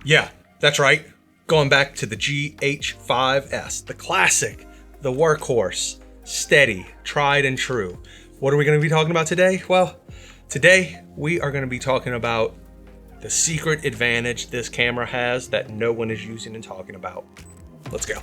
Yeah, that's right. Going back to the GH5s, the classic, the workhorse, steady, tried and true. What are we going to be talking about today? Well, today we are going to be talking about the secret advantage this camera has that no one is using and talking about. Let's go.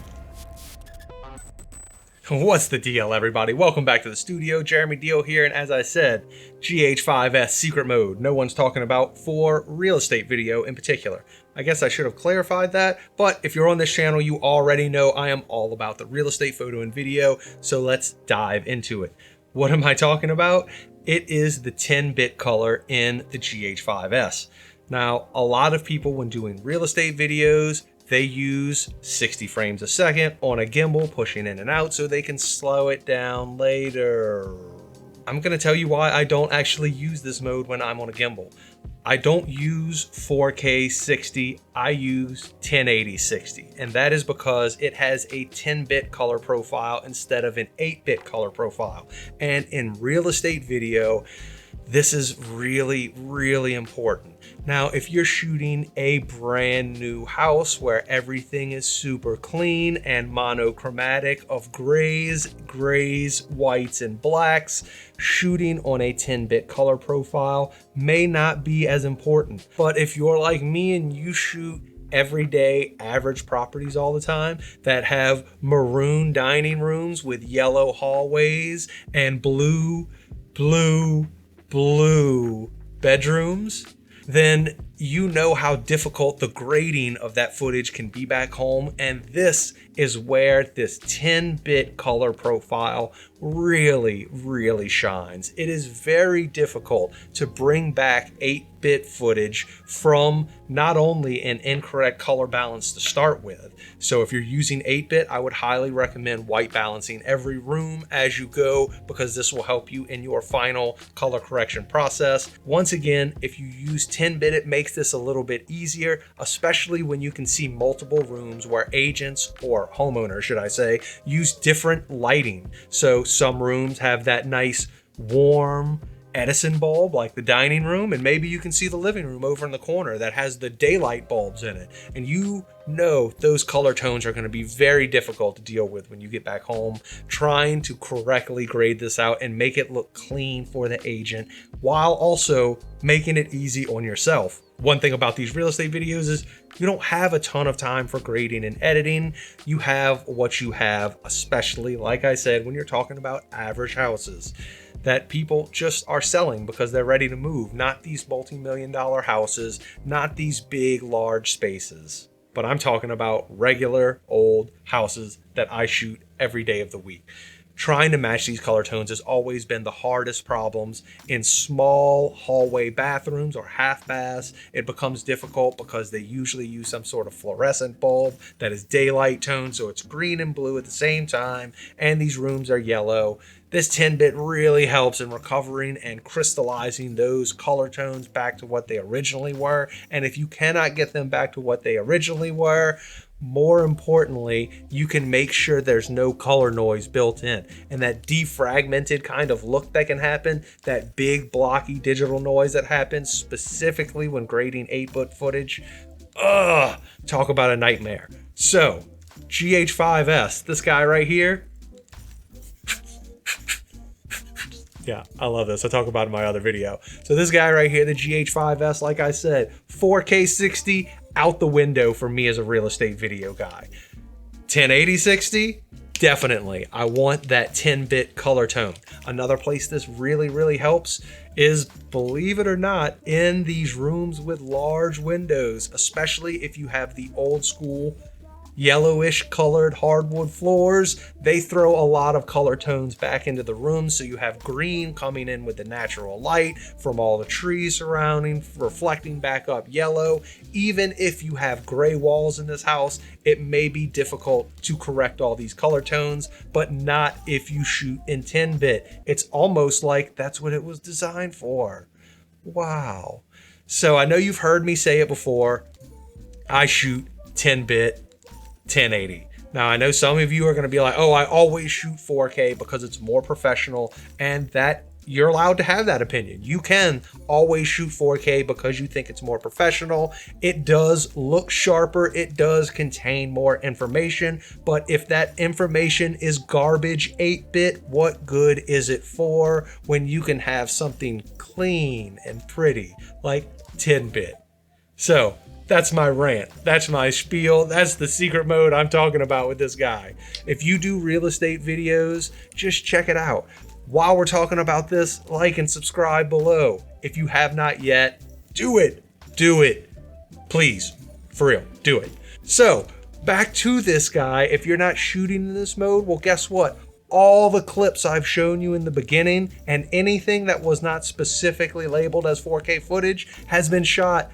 What's the deal, everybody? Welcome back to the studio. Jeremy Deal here, and as I said, GH5s secret mode no one's talking about for real estate video in particular. I guess I should have clarified that, but if you're on this channel, you already know I am all about the real estate photo and video, so let's dive into it. What am I talking about? It is the 10-bit color in the GH5s. Now, a lot of people when doing real estate videos, they use 60 frames a second on a gimbal, pushing in and out so they can slow it down later. I'm gonna tell you why I don't actually use this mode when I'm on a gimbal. I don't use 4K 60, I use 1080 60. And that is because it has a 10-bit color profile instead of an 8-bit color profile. And in real estate video, this is really, really important. Now, if you're shooting a brand new house where everything is super clean and monochromatic of grays, whites, and blacks, shooting on a 10-bit color profile may not be as important. But if you're like me and you shoot everyday average properties all the time that have maroon dining rooms with yellow hallways and blue bedrooms, then you know how difficult the grading of that footage can be back home. And this is where this 10-bit color profile really, really shines. It is very difficult to bring back 8-bit footage from not only an incorrect color balance to start with. So if you're using 8-bit, I would highly recommend white balancing every room as you go, because this will help you in your final color correction process. Once again, if you use 10-bit, it makes this a little bit easier, especially when you can see multiple rooms where agents, or homeowners should I say, use different lighting. So some rooms have that nice warm Edison bulb like the dining room, and maybe you can see the living room over in the corner that has the daylight bulbs in it. And you know those color tones are going to be very difficult to deal with when you get back home, trying to correctly grade this out and make it look clean for the agent while also making it easy on yourself. One thing about these real estate videos is you don't have a ton of time for grading and editing. You have what you have, especially, like I said, when you're talking about average houses that people just are selling because they're ready to move, not these multi-million-dollar houses, not these big, large spaces. But I'm talking about regular old houses that I shoot every day of the week. Trying to match these color tones has always been the hardest problems. In small hallway bathrooms or half baths, it becomes difficult because they usually use some sort of fluorescent bulb that is daylight tone, so it's green and blue at the same time, and these rooms are yellow. This 10-bit really helps in recovering and crystallizing those color tones back to what they originally were. And if you cannot get them back to what they originally were, more importantly, you can make sure there's no color noise built in. And that defragmented kind of look that can happen, that big blocky digital noise that happens specifically when grading 8-bit footage, talk about a nightmare. So, GH5s, this guy right here, yeah, I love this. I talk about it in my other video. So this guy right here, the GH5s, like I said, 4K 60 out the window for me as a real estate video guy. 1080 60, definitely. I want that 10-bit color tone. Another place this really, really helps is, believe it or not, in these rooms with large windows, especially if you have the old school yellowish colored hardwood floors. They throw a lot of color tones back into the room, so you have green coming in with the natural light from all the trees surrounding, reflecting back up yellow. Even if you have gray walls in this house, it may be difficult to correct all these color tones, but not if you shoot in 10-bit. It's almost like that's what it was designed for. Wow. So I know you've heard me say it before, I shoot 10-bit 1080. Now, I know some of you are going to be like, oh, I always shoot 4K because it's more professional, and that you're allowed to have that opinion. You can always shoot 4K because you think it's more professional. It does look sharper. It does contain more information. But if that information is garbage 8-bit, what good is it for when you can have something clean and pretty like 10-bit? So that's my rant. That's my spiel. That's the secret mode I'm talking about with this guy. If you do real estate videos, just check it out. While we're talking about this, like and subscribe below. If you have not yet, do it. Do it. Please. For real. Do it. So, back to this guy. If you're not shooting in this mode, well, guess what? All the clips I've shown you in the beginning and anything that was not specifically labeled as 4K footage has been shot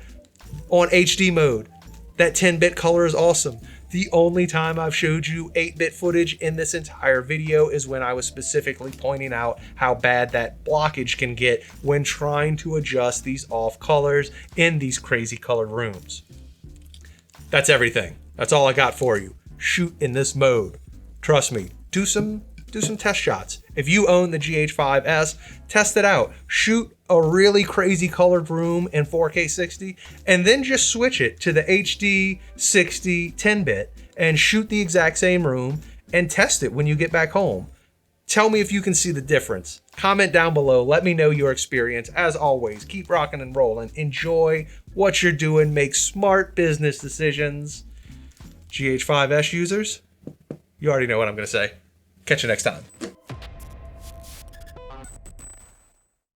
on HD mode. That 10-bit color is awesome. The only time I've showed you 8-bit footage in this entire video is when I was specifically pointing out how bad that blockage can get when trying to adjust these off colors in these crazy colored rooms. That's everything. That's all I got for you. Shoot in this mode. Trust me, do some test shots. If you own the GH5s, test it out. Shoot a really crazy colored room in 4K 60 and then just switch it to the HD 60 10-bit and shoot the exact same room and test it when you get back home. Tell me if you can see the difference. Comment down below. Let me know your experience. As always, keep rocking and rolling. Enjoy what you're doing. Make smart business decisions. GH5s users, you already know what I'm going to say. Catch you next time.